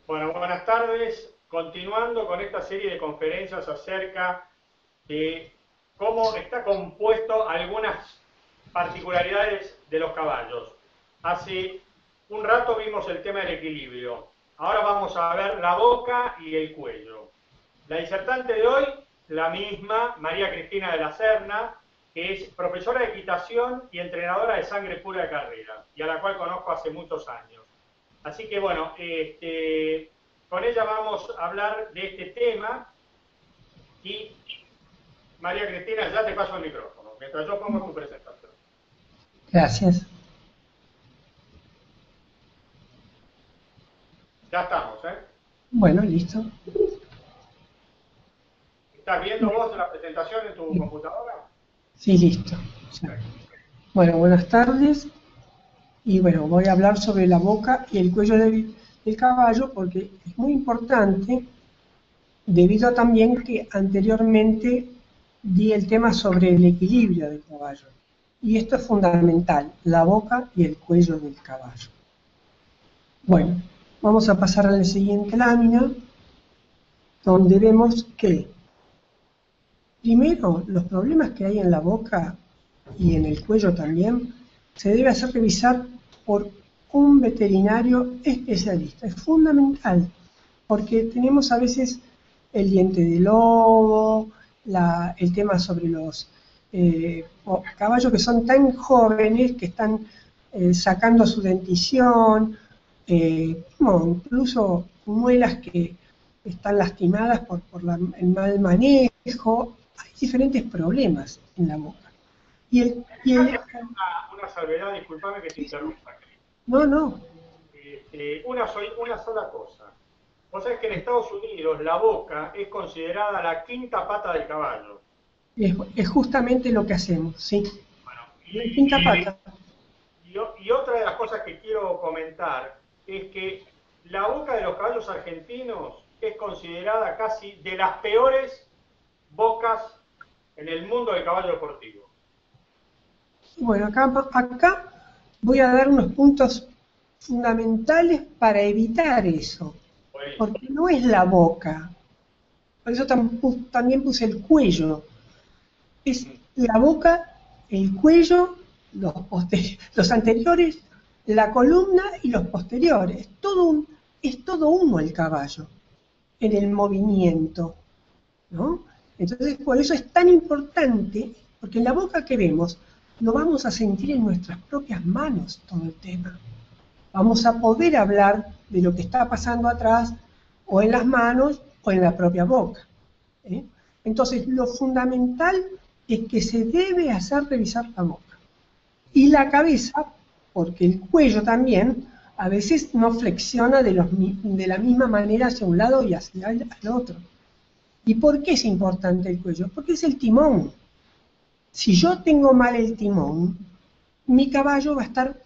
Bueno, buenas tardes. Continuando con esta serie de conferencias acerca de cómo está compuesto algunas particularidades de los caballos. Hace un rato vimos el tema del equilibrio. Ahora vamos a ver la boca y el cuello. La disertante de hoy, la misma, María Cristina de la Serna, que es profesora de equitación y entrenadora de sangre pura de carrera, y a la cual conozco hace muchos años. Así que bueno, con ella vamos a hablar de este tema y María Cristina, ya te paso el micrófono, mientras yo pongo tu presentación. Gracias. Ya estamos, ¿eh? Bueno, listo. ¿Estás viendo vos la presentación en tu computadora? Sí, listo. Ya. Bueno, buenas tardes. Y bueno, voy a hablar sobre la boca y el cuello del caballo porque es muy importante, debido también que anteriormente di el tema sobre el equilibrio del caballo. Y esto es fundamental, la boca y el cuello del caballo. Bueno, vamos a pasar a la siguiente lámina, donde vemos que primero, los problemas que hay en la boca y en el cuello también se debe hacer revisar por un veterinario especialista. Es fundamental porque tenemos a veces el diente de lobo, el tema sobre los caballos que son tan jóvenes que están sacando su dentición, incluso muelas que están lastimadas por el mal manejo. Hay diferentes problemas en la boca. Déjame hacer una salvedad, discúlpame que te interrumpa. No, no. Una sola cosa. Vos sabés que en Estados Unidos la boca es considerada la quinta pata del caballo. Es justamente lo que hacemos, sí. Bueno, La quinta pata. y otra de las cosas que quiero comentar es que la boca de los caballos argentinos es considerada casi de las peores bocas en el mundo del caballo deportivo. Bueno, acá voy a dar unos puntos fundamentales para evitar eso. Buenísimo. Porque no es la boca. Por eso también puse el cuello. Es la boca, el cuello, los anteriores, la columna y los posteriores. Es todo uno el caballo en el movimiento, ¿no? Entonces, por eso es tan importante, porque en la boca que vemos, lo vamos a sentir en nuestras propias manos todo el tema. Vamos a poder hablar de lo que está pasando atrás, o en las manos, o en la propia boca. Entonces, lo fundamental es que se debe hacer revisar la boca. Y la cabeza, porque el cuello también, a veces no flexiona de la misma manera hacia un lado y hacia el otro. ¿Y por qué es importante el cuello? Porque es el timón. Si yo tengo mal el timón, mi caballo va a estar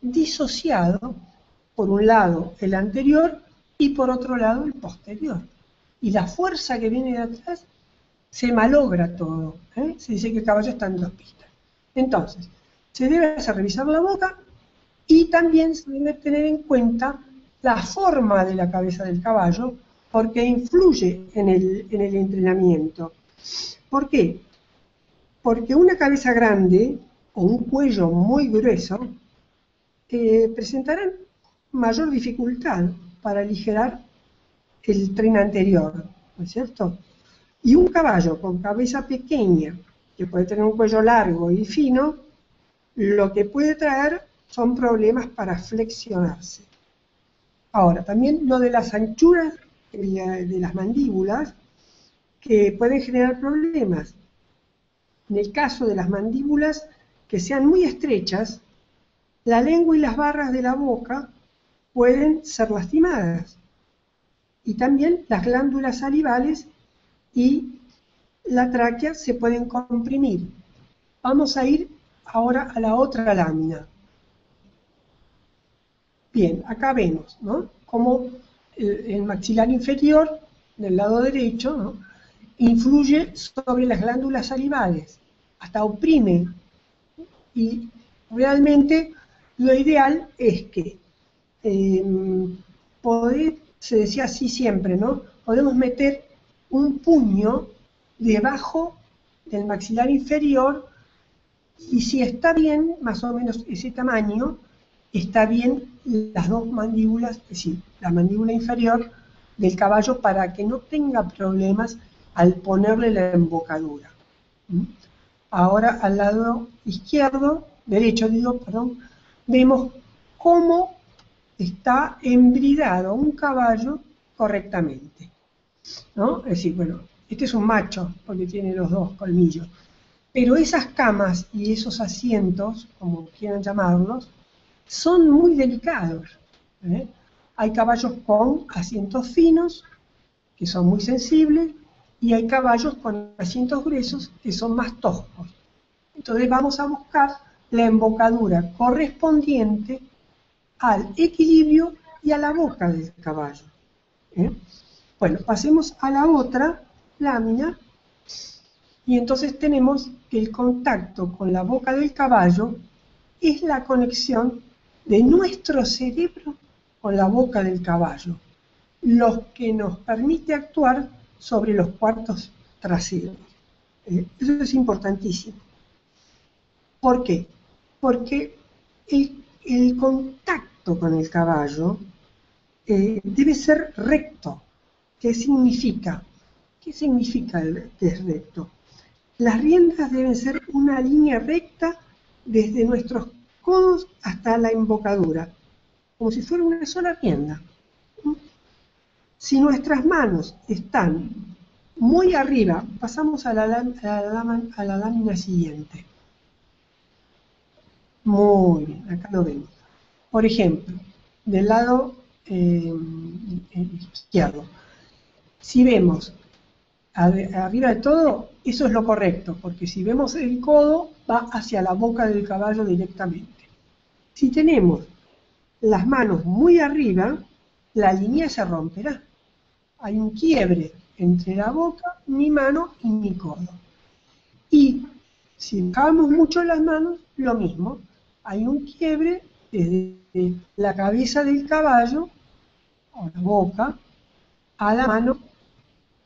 disociado, por un lado el anterior y por otro lado el posterior. Y la fuerza que viene de atrás se malogra todo. Se dice que el caballo está en dos pistas. Entonces, se debe hacer revisar la boca y también se debe tener en cuenta la forma de la cabeza del caballo, porque influye en el entrenamiento. ¿Por qué? Porque una cabeza grande o un cuello muy grueso presentarán mayor dificultad para aligerar el tren anterior, ¿no es cierto? Y un caballo con cabeza pequeña, que puede tener un cuello largo y fino, lo que puede traer son problemas para flexionarse. Ahora, también lo de las anchuras de las mandíbulas, que pueden generar problemas. En el caso de las mandíbulas que sean muy estrechas, la lengua y las barras de la boca pueden ser lastimadas. Y también las glándulas salivales y la tráquea se pueden comprimir. Vamos a ir ahora a la otra lámina. Bien, acá vemos, ¿no?, cómo el maxilar inferior del lado derecho, ¿no?, influye sobre las glándulas salivales, hasta oprime. Y realmente lo ideal es que poder se decía así siempre, ¿no? Podemos meter un puño debajo del maxilar inferior y si está bien, más o menos ese tamaño, está bien las dos mandíbulas, es decir, la mandíbula inferior del caballo para que no tenga problemas al ponerle la embocadura. Ahora al lado izquierdo, derecho digo, perdón, vemos cómo está embridado un caballo correctamente, ¿no? Es decir, bueno, este es un macho porque tiene los dos colmillos, pero esas camas y esos asientos, como quieran llamarlos, son muy delicados, ¿eh? Hay caballos con asientos finos, que son muy sensibles, y hay caballos con asientos gruesos, que son más toscos. Entonces vamos a buscar la embocadura correspondiente al equilibrio y a la boca del caballo, ¿eh? Bueno, pasemos a la otra lámina, y entonces tenemos que el contacto con la boca del caballo es la conexión de nuestro cerebro con la boca del caballo, lo que nos permite actuar sobre los cuartos traseros. Eso es importantísimo. ¿Por qué? Porque el contacto con el caballo debe ser recto. ¿Qué significa? ¿Qué significa que es recto? Las riendas deben ser una línea recta desde nuestros codos hasta la embocadura, como si fuera una sola rienda. Si nuestras manos están muy arriba, pasamos a la lámina siguiente. Muy bien, acá lo vemos. Por ejemplo, del lado izquierdo, si vemos arriba de todo, eso es lo correcto, porque si vemos el codo, va hacia la boca del caballo directamente. Si tenemos las manos muy arriba, la línea se romperá. Hay un quiebre entre la boca, mi mano y mi codo. Y si bajamos mucho las manos, lo mismo. Hay un quiebre desde la cabeza del caballo, o la boca, a la mano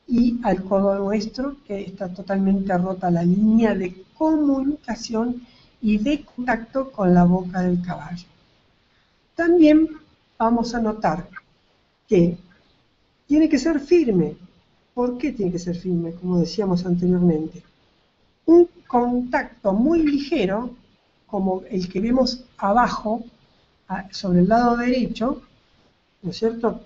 y al codo nuestro, que está totalmente rota la línea de comunicación y de contacto con la boca del caballo. También vamos a notar que tiene que ser firme. ¿Por qué tiene que ser firme? Como decíamos anteriormente. Un contacto muy ligero, como el que vemos abajo, sobre el lado derecho, ¿no es cierto?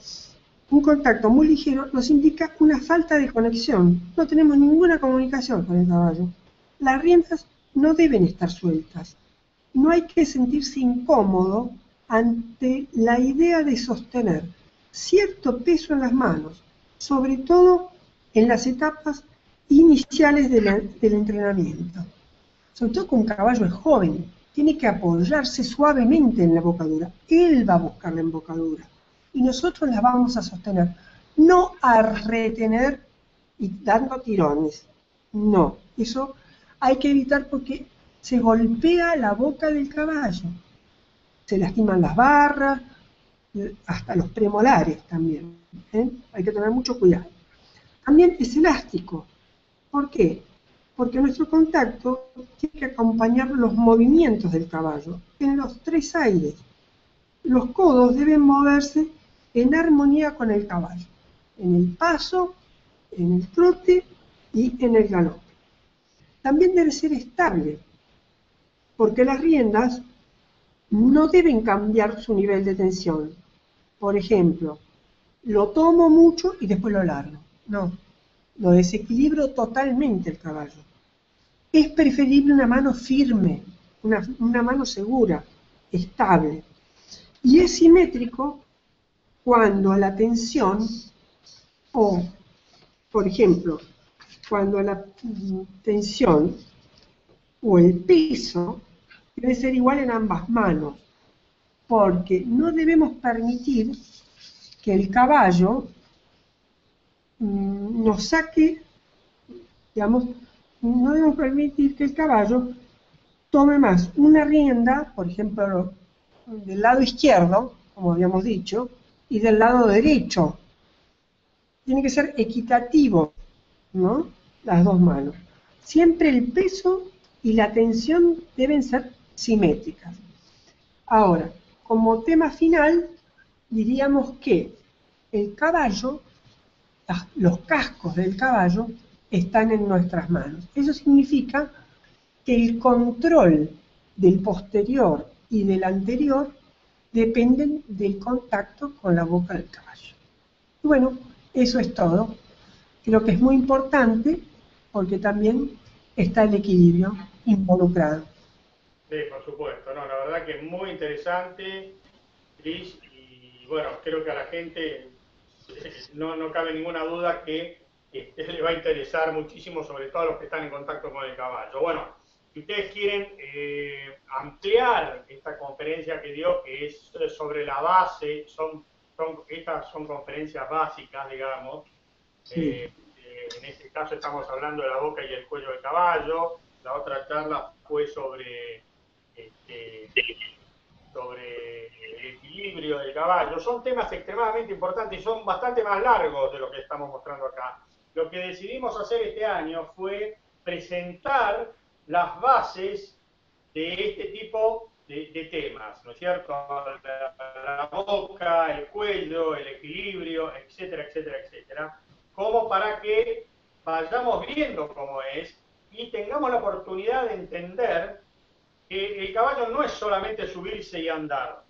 Un contacto muy ligero nos indica una falta de conexión. No tenemos ninguna comunicación con el caballo. Las riendas no deben estar sueltas. No hay que sentirse incómodo ante la idea de sostener cierto peso en las manos, sobre todo en las etapas iniciales del entrenamiento. Sobre todo que un caballo es joven, tiene que apoyarse suavemente en la embocadura. Él va a buscar la embocadura y nosotros la vamos a sostener, no a retener y dando tirones. No, eso hay que evitar porque se golpea la boca del caballo, se lastiman las barras, hasta los premolares también, ¿eh? Hay que tener mucho cuidado. También es elástico. ¿Por qué? Porque nuestro contacto tiene que acompañar los movimientos del caballo en los tres aires. Los codos deben moverse en armonía con el caballo, en el paso, en el trote y en el galope. También debe ser estable, porque las riendas no deben cambiar su nivel de tensión. Por ejemplo, lo tomo mucho y después lo largo. No, lo desequilibro totalmente el caballo. Es preferible una mano firme, una mano segura, estable. Y es simétrico cuando la tensión, o, por ejemplo, cuando la tensión o el peso debe ser igual en ambas manos, porque no debemos permitir que el caballo nos saque, digamos, no debemos permitir que el caballo tome más una rienda, por ejemplo, del lado izquierdo, como habíamos dicho, y del lado derecho, tiene que ser equitativo, ¿no? Las dos manos. Siempre el peso y la tensión deben ser simétricas. Ahora, como tema final, diríamos que el caballo, los cascos del caballo, están en nuestras manos. Eso significa que el control del posterior y del anterior dependen del contacto con la boca del caballo. Y bueno, eso es todo. Creo que es muy importante porque también está el equilibrio involucrado. Sí, por supuesto, no, la verdad que es muy interesante, Cris, y bueno, creo que a la gente no cabe ninguna duda que le va a interesar muchísimo, sobre todo a los que están en contacto con el caballo. Bueno, si ustedes quieren ampliar esta conferencia que dio, que es sobre la base, estas son conferencias básicas, digamos. Sí. En este caso estamos hablando de la boca y el cuello del caballo. La otra charla fue este, sobre el equilibrio del caballo. Son temas extremadamente importantes y son bastante más largos de lo que estamos mostrando acá. Lo que decidimos hacer este año fue presentar las bases de este tipo de temas, ¿no es cierto? La boca, el cuello, el equilibrio, etcétera, etcétera, etcétera, como para que vayamos viendo cómo es y tengamos la oportunidad de entender que el caballo no es solamente subirse y andar.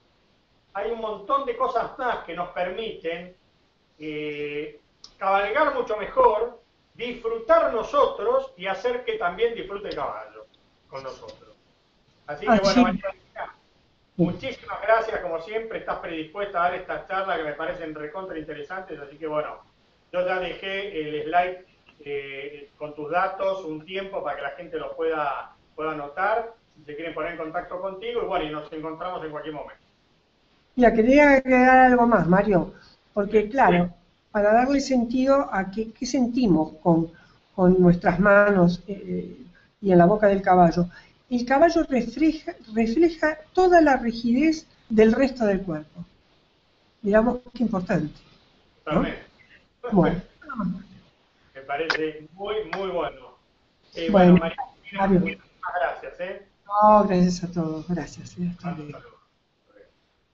Hay un montón de cosas más que nos permiten cabalgar mucho mejor, disfrutar nosotros y hacer que también disfrute el caballo con nosotros. Así que bueno, Así, María, muchísimas gracias, como siempre, estás predispuesta a dar estas charlas que me parecen recontra interesantes, así que bueno, yo ya dejé el slide con tus datos un tiempo para que la gente los pueda anotar, si se quieren poner en contacto contigo, y bueno, y nos encontramos en cualquier momento. mira, quería agregar algo más, Mario, porque claro, Sí. para darle sentido a qué sentimos con nuestras manos y en la boca del caballo, el caballo refleja toda la rigidez del resto del cuerpo. Digamos que importante, ¿no? Totalmente. Bueno, Me parece muy, muy bueno. bueno, Bueno, María, Mario, muchísimas gracias. no, gracias a todos, gracias, hasta Hasta luego. luego.